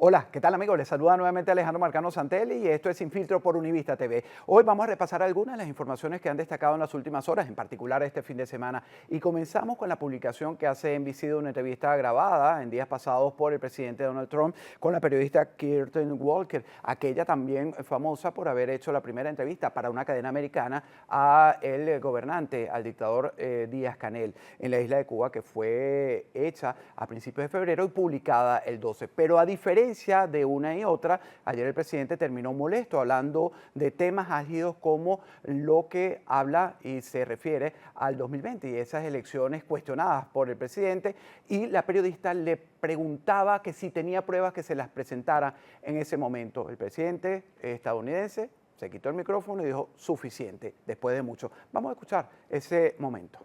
Hola, ¿qué tal amigos? Les saluda nuevamente Alejandro Marcano Santelli y esto es Sin Filtro por Univista TV. Hoy vamos a repasar algunas de las informaciones que han destacado en las últimas horas, en particular este fin de semana. Y comenzamos con la publicación que hace NBC de una entrevista grabada en días pasados por el presidente Donald Trump con la periodista Kirsten Walker, aquella también famosa por haber hecho la primera entrevista para una cadena americana a el gobernante, al dictador Díaz-Canel, en la isla de Cuba, que fue hecha a principios de febrero y publicada el 12. Pero a diferencia de una y otra, ayer el presidente terminó molesto hablando de temas álgidos como lo que habla y se refiere al 2020 y esas elecciones cuestionadas por el presidente, y la periodista le preguntaba que si tenía pruebas que se las presentara en ese momento. El presidente estadounidense se quitó el micrófono y dijo suficiente después de mucho. Vamos a escuchar ese momento.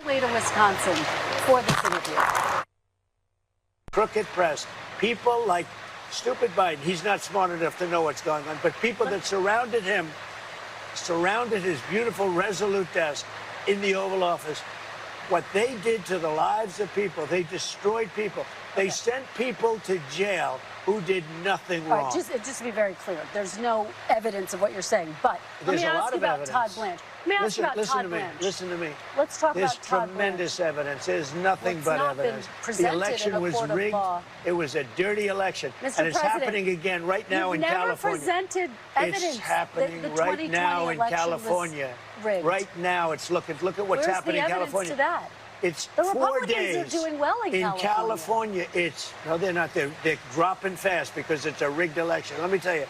Way to Wisconsin for this interview. Crooked press, people like stupid Biden, he's not smart enough to know what's going on, but people that surrounded him, surrounded his beautiful, resolute desk in the Oval Office, what they did to the lives of people, they destroyed people. They sent people to jail who did nothing wrong. All right, just to be very clear, there's no evidence of what you're saying, but let me ask you about Todd Blanche. Let me ask you about Todd Blanche. Listen to me. Let's talk about Todd Blanche. There's tremendous evidence. There's nothing but evidence. The election was rigged. It was a dirty election. And it's happening again right now in California. You've never presented evidence. It's happening right now in California. Right now it's look at what's happening in California. To that? It's the 4 Republicans days. are doing well in California. It's no, they're not. They're dropping fast because it's a rigged election. Let me tell you,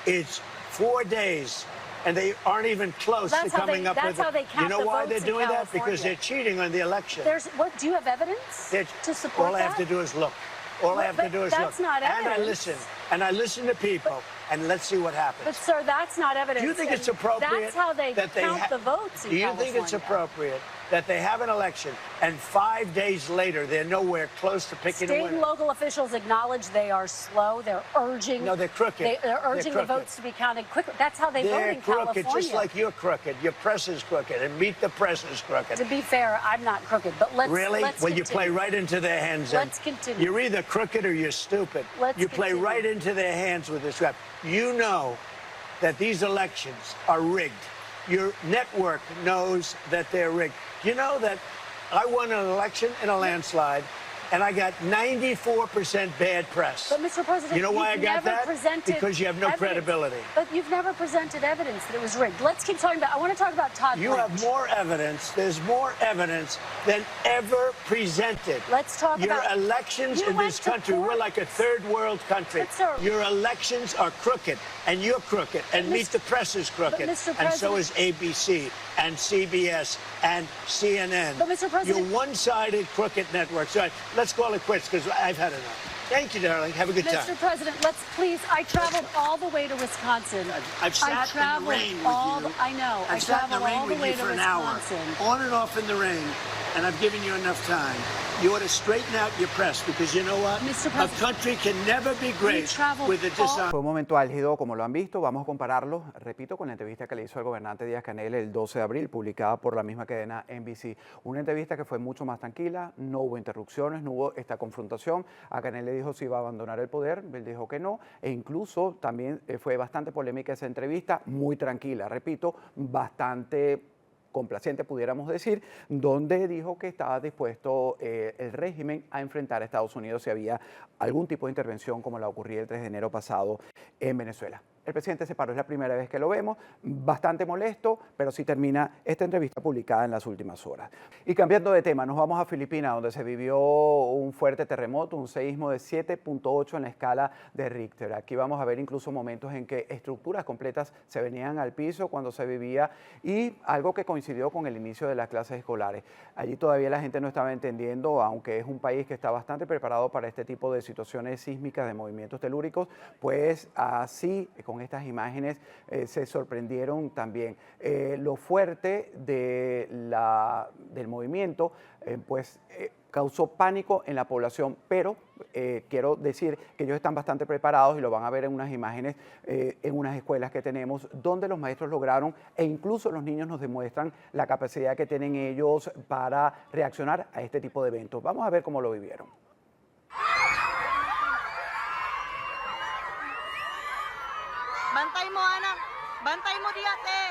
it's 4 days, and they aren't even close to coming up with. That's how they count the votes. You know why they're doing that? California. Because they're cheating on the election. Do you have evidence to support all that? All I have to do is look. All I have to do is look. That's not evidence. And I listen to people, and let's see what happens. But sir, that's not evidence. Do you think it's appropriate? That's how they count the votes in California. Do you think it's appropriate that they have an election and 5 days later they're nowhere close to picking a winner? State and local officials acknowledge they are slow. They're urging. No, they're crooked. They're urging the votes to be counted quickly. That's how they vote in California. They're crooked, just like you're crooked. Your press is crooked, and Meet the Press is crooked. To be fair, I'm not crooked, but let's really. Let's well, continue. You play right into their hands. Let's continue. You're either crooked or you're stupid. You play right into their hands with this crap. You know that these elections are rigged. Your network knows that they're rigged. You know that I won an election in a landslide, and I got 94% bad press. But Mr. President, you know why I got that? Because you have no credibility. But you've never presented evidence that it was rigged. Let's keep talking about. I want to talk about Todd Blanche. You have more evidence. There's more evidence than ever presented. Let's talk about your elections in this country. We're like a third world country. Your elections are crooked, and you're crooked, and Meet the Press is crooked, and so is ABC and CBS and CNN. But Mr. President, you're one-sided crooked networks. All right, let's call it quits because I've had enough. Thank you, darling. Have a good time. Mr. President, let's please. I traveled all the way to Wisconsin. I've sat in the rain with you. I know. I've sat in the rain with you for an hour, on and off in the rain, and I've given you enough time. You ought to straighten out your press because you know what? A country can never be great with a dishonest. Fue un momento álgido, como lo han visto. Vamos a compararlo, repito, con la entrevista que le hizo al gobernante Díaz-Canel el 12 de abril, publicada por la misma cadena NBC. Una entrevista que fue mucho más tranquila, no hubo interrupciones, no hubo esta confrontación. A Canel le dijo si iba a abandonar el poder, él dijo que no, e incluso también fue bastante polémica esa entrevista, muy tranquila, repito, bastante complaciente, pudiéramos decir, donde dijo que estaba dispuesto el régimen a enfrentar a Estados Unidos si había algún tipo de intervención como la ocurría el 3 de enero pasado en Venezuela. El presidente se paró, es la primera vez que lo vemos, bastante molesto, pero sí termina esta entrevista publicada en las últimas horas. Y cambiando de tema, nos vamos a Filipinas, donde se vivió un fuerte terremoto, un seísmo de 7.8 en la escala de Richter. Aquí vamos a ver incluso momentos en que estructuras completas se venían al piso cuando se vivía, y algo que coincidió con el inicio de las clases escolares. Allí todavía la gente no estaba entendiendo, aunque es un país que está bastante preparado para este tipo de situaciones sísmicas, de movimientos telúricos, pues así, con estas imágenes, se sorprendieron también. Lo fuerte del movimiento, causó pánico en la población, pero quiero decir que ellos están bastante preparados y lo van a ver en unas imágenes en unas escuelas que tenemos donde los maestros lograron, e incluso los niños nos demuestran la capacidad que tienen ellos para reaccionar a este tipo de eventos. Vamos a ver cómo lo vivieron. Bantay mo, anak. Bantay mo di ate.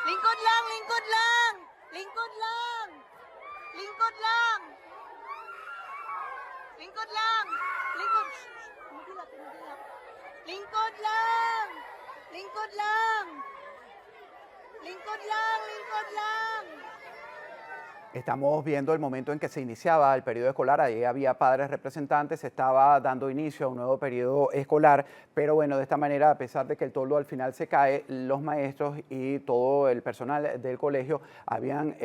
Lingkod lang, lingkod lang. Lingkod lang. Lingkod lang. Lingkod lang. Lingkod. Tumigilak, tumigilak. Lingkod lang. Lingkod lang. Lingkod lang, lingkod lang. Estamos viendo el momento en que se iniciaba el periodo escolar, ahí había padres representantes, se estaba dando inicio a un nuevo periodo escolar, pero bueno, de esta manera, a pesar de que el toldo al final se cae, los maestros y todo el personal del colegio habían,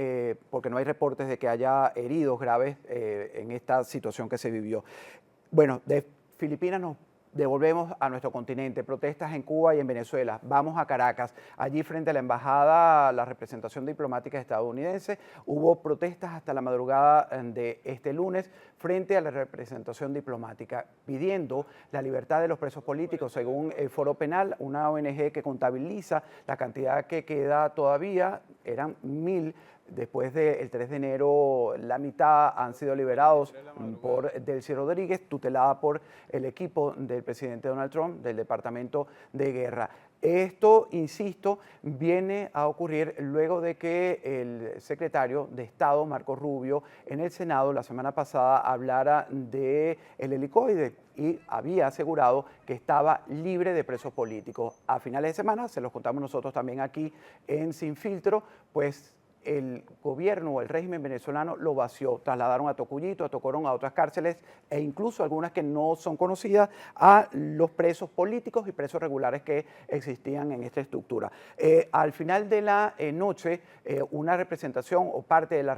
porque no hay reportes de que haya heridos graves en esta situación que se vivió. Bueno, de Filipinas nos devolvemos a nuestro continente, protestas en Cuba y en Venezuela. Vamos a Caracas. Allí frente a la embajada, la representación diplomática estadounidense, hubo protestas hasta la madrugada de este lunes frente a la representación diplomática, pidiendo la libertad de los presos políticos. Según el Foro Penal, una ONG que contabiliza la cantidad que queda todavía, eran 1000. Después del 3 de enero, la mitad han sido liberados por Delcy Rodríguez, tutelada por el equipo del presidente Donald Trump, del Departamento de Guerra. Esto, insisto, viene a ocurrir luego de que el secretario de Estado, Marco Rubio, en el Senado la semana pasada hablara del helicoide y había asegurado que estaba libre de presos políticos. A finales de semana, se los contamos nosotros también aquí en Sin Filtro, pues el gobierno o el régimen venezolano lo vació, trasladaron a Tocuyito, a Tocorón, a otras cárceles e incluso algunas que no son conocidas a los presos políticos y presos regulares que existían en esta estructura. Al final de la noche, una representación o parte de la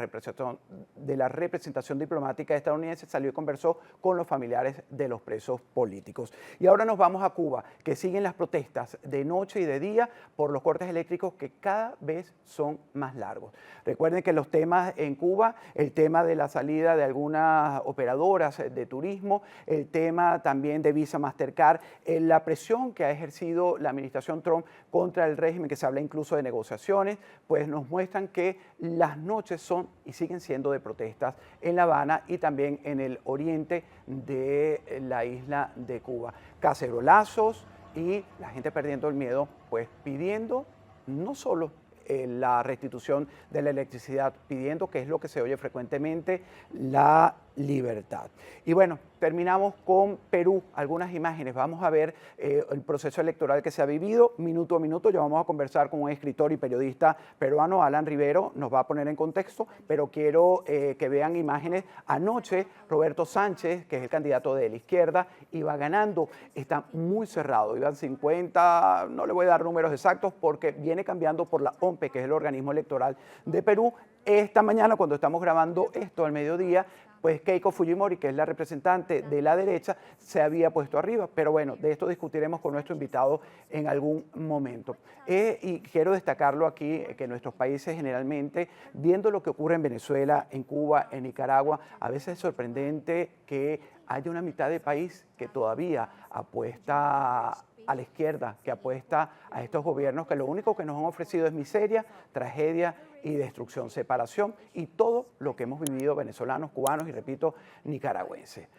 representación diplomática estadounidense salió y conversó con los familiares de los presos políticos. Y ahora nos vamos a Cuba, que siguen las protestas de noche y de día por los cortes eléctricos que cada vez son más largos. Recuerden que los temas en Cuba, el tema de la salida de algunas operadoras de turismo, el tema también de Visa Mastercard, la presión que ha ejercido la administración Trump contra el régimen, que se habla incluso de negociaciones, pues nos muestran que las noches son y siguen siendo de protestas en La Habana y también en el oriente de la isla de Cuba. Cacerolazos y la gente perdiendo el miedo, pues pidiendo no solo la restitución de la electricidad, pidiendo, que es lo que se oye frecuentemente, la libertad. Y bueno, terminamos con Perú, algunas imágenes. Vamos a ver el proceso electoral que se ha vivido minuto a minuto. Ya vamos a conversar con un escritor y periodista peruano, Alan Rivero, nos va a poner en contexto, pero quiero que vean imágenes. Anoche, Roberto Sánchez, que es el candidato de la izquierda, iba ganando, está muy cerrado, iban 50, no le voy a dar números exactos porque viene cambiando por la OMPE, que es el organismo electoral de Perú. Esta mañana, cuando estamos grabando esto al mediodía, pues Keiko Fujimori, que es la representante de la derecha, se había puesto arriba. Pero bueno, de esto discutiremos con nuestro invitado en algún momento. Y quiero destacarlo aquí, que nuestros países generalmente, viendo lo que ocurre en Venezuela, en Cuba, en Nicaragua, a veces es sorprendente que haya una mitad del país que todavía apuesta a la izquierda, que apuesta a estos gobiernos que lo único que nos han ofrecido es miseria, tragedia y destrucción, separación y todo lo que hemos vivido venezolanos, cubanos y, repito, nicaragüenses.